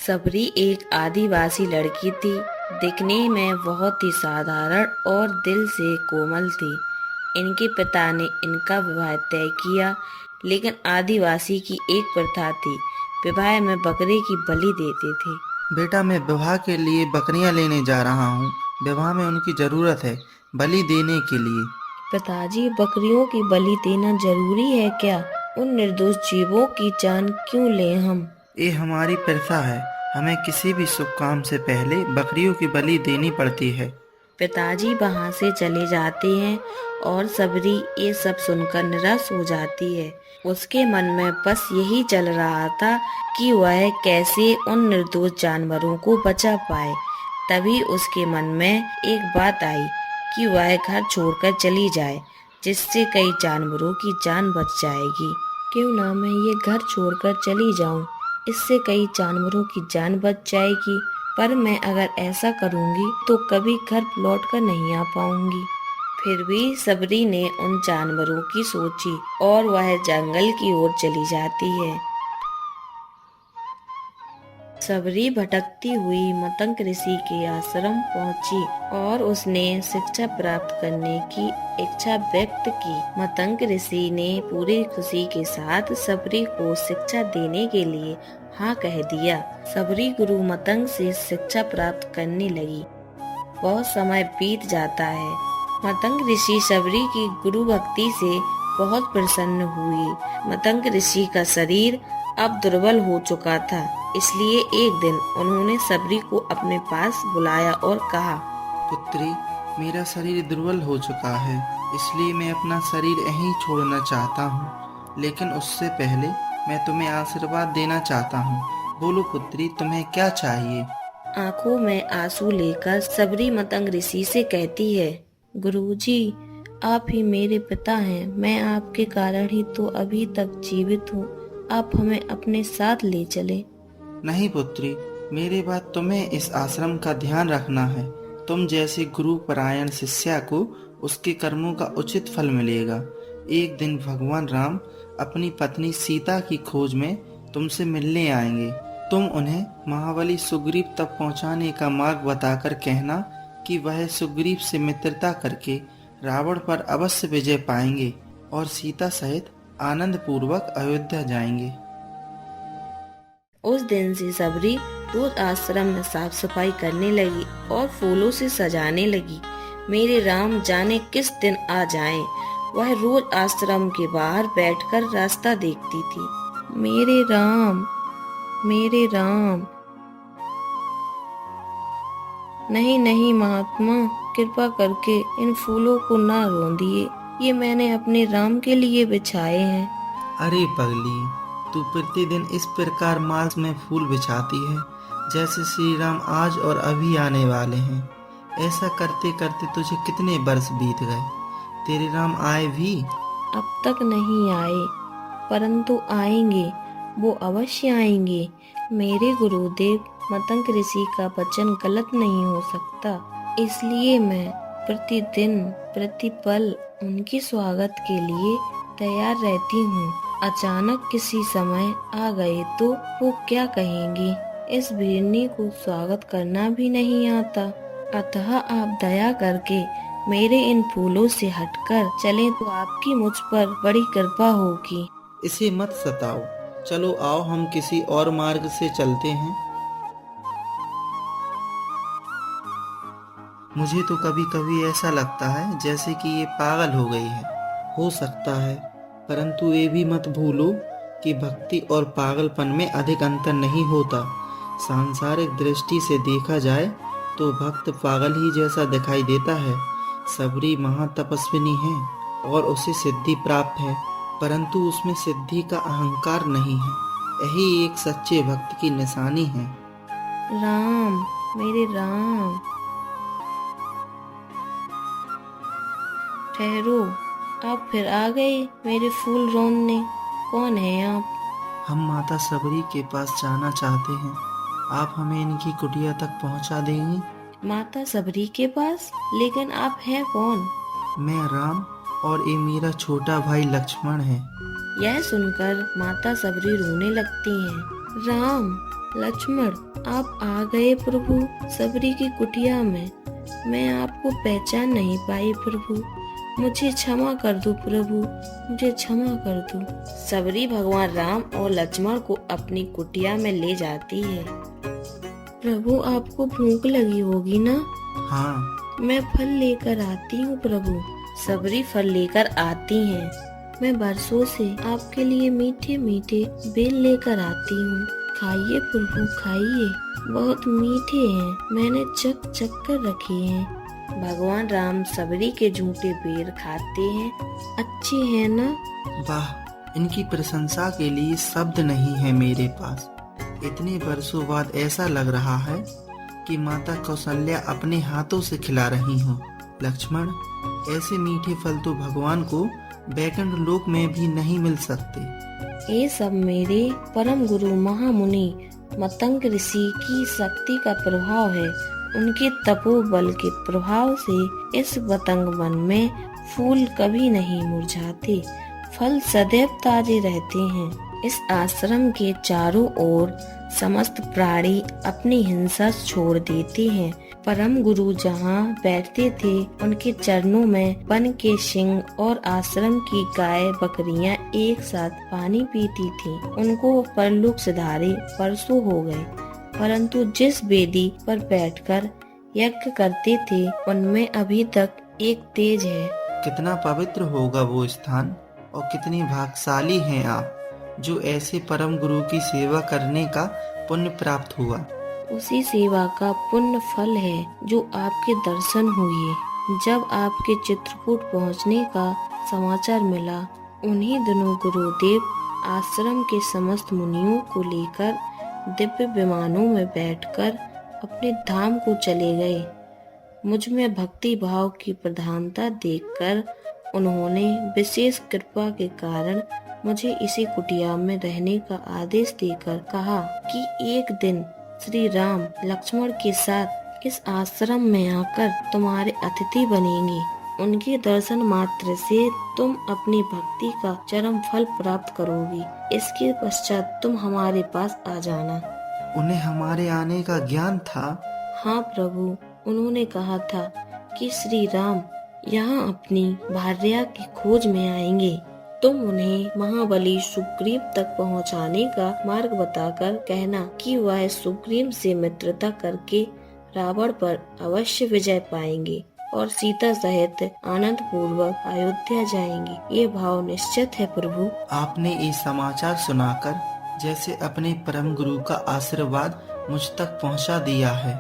सबरी एक आदिवासी लड़की थी। दिखने में बहुत ही साधारण और दिल से कोमल थी। इनके पिता ने इनका विवाह तय किया, लेकिन आदिवासी की एक प्रथा थी, विवाह में बकरे की बलि देते थे। बेटा, मैं विवाह के लिए बकरियां लेने जा रहा हूँ। विवाह में उनकी जरूरत है, बलि देने के लिए। पिताजी, बकरियों की बलि देना जरूरी है क्या? उन निर्दोष जीवों की जान क्यों लें हम? ये हमारी प्रथा है। हमें किसी भी शुभ काम से पहले बकरियों की बलि देनी पड़ती है। पिताजी वहां से चले जाते हैं और सबरी ये सब सुनकर निराश हो जाती है। उसके मन में बस यही चल रहा था कि वह कैसे उन निर्दोष जानवरों को बचा पाए। तभी उसके मन में एक बात आई कि वह घर छोड़कर चली जाए, जिससे कई जानवरों की जान बच जाएगी। क्यों ना मैं ये घर छोड़कर चली जाऊं, इससे कई जानवरों की जान बच जाएगी। पर मैं अगर ऐसा करूंगी तो कभी घर लौट कर नहीं आ पाऊंगी। फिर भी सबरी ने उन जानवरों की सोची और वह जंगल की ओर चली जाती है। सबरी भटकती हुई मतंग ऋषि के आश्रम पहुंची और उसने शिक्षा प्राप्त करने की इच्छा व्यक्त की। मतंग ऋषि ने पूरी खुशी के साथ सबरी को शिक्षा देने के लिए हाँ कह दिया। सबरी गुरु मतंग से शिक्षा प्राप्त करने लगी। बहुत समय बीत जाता है। मतंग ऋषि सबरी की गुरु भक्ति से बहुत प्रसन्न हुई। मतंग ऋषि का शरीर अब दुर्बल हो चुका था, इसलिए एक दिन उन्होंने सबरी को अपने पास बुलाया और कहा, पुत्री, मेरा शरीर दुर्बल हो चुका है, इसलिए मैं अपना शरीर यहीं छोड़ना चाहता हूँ। लेकिन उससे पहले मैं तुम्हें आशीर्वाद देना चाहता हूँ। बोलो पुत्री, तुम्हें क्या चाहिए? आंखों में आंसू लेकर सबरी मतंग ऋषि से कहती है, गुरुजी, आप ही मेरे पिता हैं। मैं आपके कारण ही तो अभी तक जीवित हूँ। आप हमें अपने साथ ले चले। नहीं पुत्री, मेरी बात, तुम्हें इस आश्रम का ध्यान रखना है। तुम जैसे गुरु परायण शिष्या को उसके कर्मों का उचित फल मिलेगा। एक दिन भगवान राम अपनी पत्नी सीता की खोज में तुमसे मिलने आएंगे। तुम उन्हें महाबली सुग्रीव तक पहुंचाने का मार्ग बताकर कहना कि वह सुग्रीव से मित्रता करके रावण पर अवश्य विजय पाएंगे और सीता सहित आनंद पूर्वक अयोध्या जाएंगे। उस दिन से सबरी रोज आश्रम में साफ सफाई करने लगी और फूलों से सजाने लगी। मेरे राम जाने किस दिन आ जाएं। वह रोज आश्रम के बाहर बैठकर रास्ता देखती थी। मेरे राम, मेरे राम। नहीं नहीं महात्मा, कृपा करके इन फूलों को ना रोंदिए। ये मैंने अपने राम के लिए बिछाए हैं। अरे पगली, तू प्रतिदिन इस प्रकार माल में फूल बिछाती है जैसे श्री राम आज और अभी आने वाले हैं। ऐसा करते करते तुझे कितने वर्ष बीत गए। तेरे राम आए भी? अब तक नहीं आए, परंतु आएंगे। वो अवश्य आएंगे। मेरे गुरुदेव मतंग ऋषि का वचन गलत नहीं हो सकता, इसलिए मैं प्रतिदिन प्रतिपल उनके स्वागत के लिए तैयार रहती हूँ। अचानक किसी समय आ गए तो वो क्या कहेंगे? इस भेड़नी को स्वागत करना भी नहीं आता। अतः आप दया करके मेरे इन फूलों से हटकर चलें तो आपकी मुझ पर बड़ी कृपा होगी। इसे मत सताओ। चलो आओ, हम किसी और मार्ग से चलते हैं। मुझे तो कभी कभी ऐसा लगता है जैसे कि ये पागल हो गई है। हो सकता है, परंतु ये भी मत भूलो कि भक्ति और पागलपन में अधिक अंतर नहीं होता। सांसारिक दृष्टि से देखा जाए तो भक्त पागल ही जैसा दिखाई देता है। सबरी महातपस्विनी है और उसे सिद्धि प्राप्त है, परंतु उसमें सिद्धि का अहंकार नहीं है। यही एक सच्चे भक्त की निशानी है। राम, मेरे राम। ठहरो, आप फिर आ गए मेरे फूल रोंदने। कौन है आप? हम माता सबरी के पास जाना चाहते हैं। आप हमें इनकी कुटिया तक पहुंचा देंगी? माता सबरी के पास? लेकिन आप हैं कौन? मैं राम और ये मेरा छोटा भाई लक्ष्मण है। यह सुनकर माता सबरी रोने लगती हैं। राम, लक्ष्मण, आप आ गए प्रभु। सबरी की कुटिया में मैं आपको पहचान नहीं पाई प्रभु। मुझे क्षमा कर दो प्रभु, मुझे क्षमा कर दो। सबरी भगवान राम और लक्ष्मण को अपनी कुटिया में ले जाती है। प्रभु, आपको भूख लगी होगी ना? हाँ। मैं फल लेकर आती हूँ प्रभु। सबरी फल लेकर आती हैं। मैं बरसों से आपके लिए मीठे मीठे बेल लेकर आती हूँ। खाइए प्रभु, खाइए, बहुत मीठे हैं, मैंने चक चक कर रखे हैं। भगवान राम सबरी के झूठे बेर खाते हैं। अच्छे हैं ना? वाह, इनकी प्रशंसा के लिए शब्द नहीं है मेरे पास। इतने बरसों बाद ऐसा लग रहा है कि माता कौशल्या अपने हाथों से खिला रही हो। लक्ष्मण, ऐसे मीठे फल तो भगवान को बैकुंठ लोक में भी नहीं मिल सकते। ये सब मेरे परम गुरु महामुनि मतंग ऋषि की शक्ति का प्रभाव है। उनके तपोबल के प्रभाव से इस मतंग वन में फूल कभी नहीं मुरझाते, फल सदैव ताजे रहते हैं। इस आश्रम के चारों ओर समस्त प्राणी अपनी हिंसा छोड़ देते हैं। परम गुरु जहाँ बैठते थे उनके चरणों में वन के सिंह और आश्रम की गाय बकरियां एक साथ पानी पीती थीं। उनको परलोक सिधारे परसों हो गए, परंतु जिस वेदी पर बैठकर यज्ञ करते थे उनमें अभी तक एक तेज है। कितना पवित्र होगा वो स्थान, और कितनी भाग्यशाली हैं आप जो ऐसे परम गुरु की सेवा करने का पुण्य प्राप्त हुआ। उसी सेवा का पुण्य फल है जो आपके दर्शन हुए। जब आपके चित्रकूट पहुंचने का समाचार मिला, उन्हीं दिनों गुरुदेव आश्रम के समस्त मुनियों को लेकर दिव्य विमानों में बैठकर अपने धाम को चले गए। मुझ में भक्ति भाव की प्रधानता देखकर उन्होंने विशेष कृपा के कारण मुझे इसी कुटिया में रहने का आदेश देकर कहा कि एक दिन श्री राम लक्ष्मण के साथ इस आश्रम में आकर तुम्हारे अतिथि बनेंगे। उनके दर्शन मात्र से तुम अपनी भक्ति का चरम फल प्राप्त करोगी। इसके पश्चात तुम हमारे पास आ जाना। उन्हें हमारे आने का ज्ञान था? हाँ प्रभु, उन्होंने कहा था कि श्री राम यहाँ अपनी भार्या की खोज में आएंगे। तुम उन्हें महाबली सुग्रीव तक पहुँचाने का मार्ग बताकर कहना कि वह सुग्रीव से मित्रता करके रावण पर अवश्य विजय पाएंगे और सीता सहित आनंद पूर्वक अयोध्या जाएंगे। ये भाव निश्चित है प्रभु। आपने ये समाचार सुनाकर जैसे अपने परम गुरु का आशीर्वाद मुझ तक पहुंचा दिया है।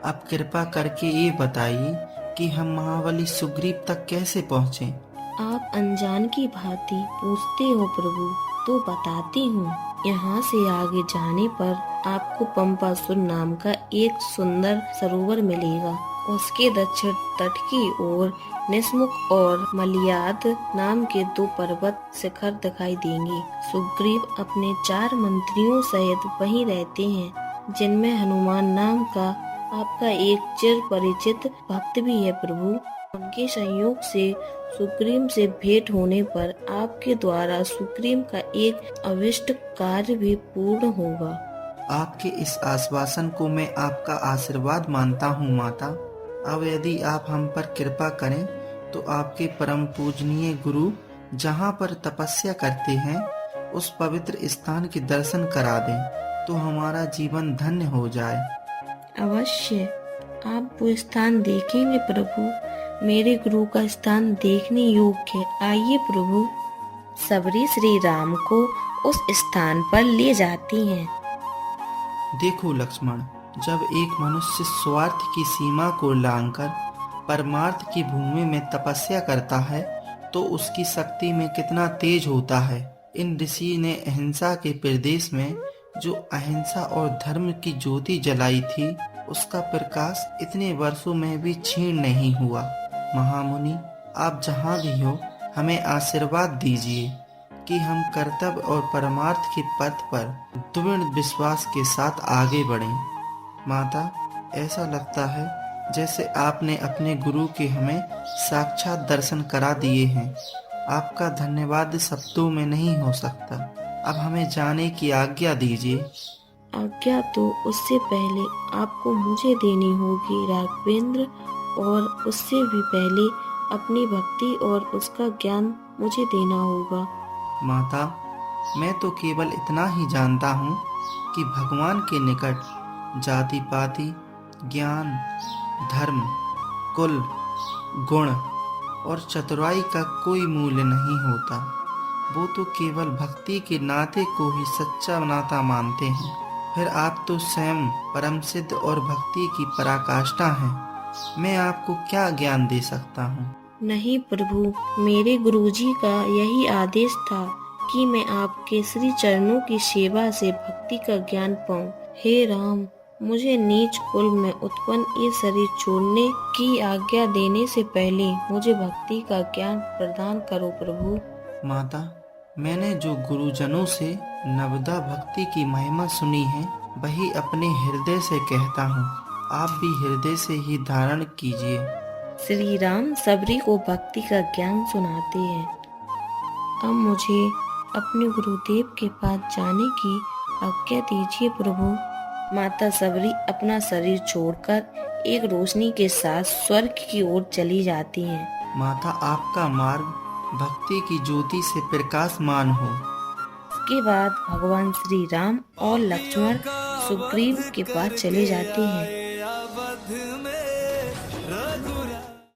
अब कृपा करके ये बताइए कि हम महाबली सुग्रीव तक कैसे पहुँचे? आप अनजान की भांति पूछते हो प्रभु, तो बताती हूँ। यहाँ से आगे जाने पर आपको पंपासुर नाम का एक सुंदर सरोवर मिलेगा। उसके दक्षिण तट की ओर निस्मुख और मलियाद नाम के दो पर्वत शिखर दिखाई देंगे। सुग्रीव अपने 4 मंत्रियों सहित वहीं रहते हैं, जिनमें हनुमान नाम का आपका एक चिर परिचित भक्त भी है प्रभु। उनके संयोग से सुग्रीव से भेंट होने पर आपके द्वारा सुग्रीव का एक अभिष्ट कार्य भी पूर्ण होगा। आपके इस आश्वासन को मैं आपका आशीर्वाद मानता हूँ माता। अब यदि आप हम पर कृपा करें तो आपके परम पूजनीय गुरु जहाँ पर तपस्या करते हैं उस पवित्र स्थान के दर्शन करा दें तो हमारा जीवन धन्य हो जाए। अवश्य आप वो स्थान देखेंगे प्रभु। मेरे गुरु का स्थान देखने योग्य है। आइए प्रभु। सबरी श्री राम को उस स्थान पर ले जाती हैं। देखो लक्ष्मण, जब एक मनुष्य स्वार्थ की सीमा को लांघकर परमार्थ की भूमि में तपस्या करता है तो उसकी शक्ति में कितना तेज होता है। इन ऋषि ने अहिंसा के प्रदेश में जो अहिंसा और धर्म की ज्योति जलाई थी उसका प्रकाश इतने वर्षों में भी क्षीण नहीं हुआ। महामुनि, आप जहाँ भी हो हमें आशीर्वाद दीजिए कि हम कर्तव्य और परमार्थ के पथ पर दृढ़ विश्वास के साथ आगे बढ़ें। माता, ऐसा लगता है जैसे आपने अपने गुरु के हमें साक्षात दर्शन करा दिए हैं। आपका धन्यवाद शब्दों में नहीं हो सकता। अब हमें जाने की आज्ञा दीजिए। आज्ञा तो उससे पहले आपको मुझे देनी होगी राघवेंद्र, और उससे भी पहले अपनी भक्ति और उसका ज्ञान मुझे देना होगा। माता, मैं तो केवल इतना ही जानता हूँ कि भगवान के निकट जाति पाति, ज्ञान, धर्म, कुल, गुण और चतुराई का कोई मूल्य नहीं होता। वो तो केवल भक्ति के नाते को ही सच्चा नाता मानते हैं। फिर आप तो स्वयं परम सिद्ध और भक्ति की पराकाष्ठा हैं। मैं आपको क्या ज्ञान दे सकता हूँ? नहीं प्रभु, मेरे गुरुजी का यही आदेश था कि मैं आपके श्री चरणों की सेवा से भक्ति का ज्ञान पाऊं। हे राम, मुझे नीच कुल में उत्पन्न ये शरीर छोड़ने की आज्ञा देने से पहले मुझे भक्ति का ज्ञान प्रदान करो प्रभु। माता, मैंने जो गुरुजनों से नवदा भक्ति की महिमा सुनी है, वही अपने हृदय से कहता हूँ। आप भी हृदय से ही धारण कीजिए। श्री राम सबरी को भक्ति का ज्ञान सुनाते हैं। अब मुझे अपने गुरुदेव के पास जाने की आज्ञा दीजिए प्रभु। माता सबरी अपना शरीर छोड़कर एक रोशनी के साथ स्वर्ग की ओर चली जाती हैं। माता, आपका मार्ग भक्ति की ज्योति से प्रकाशमान हो। इसके बाद भगवान श्री राम और लक्ष्मण सुग्रीव के पास चले जाते हैं।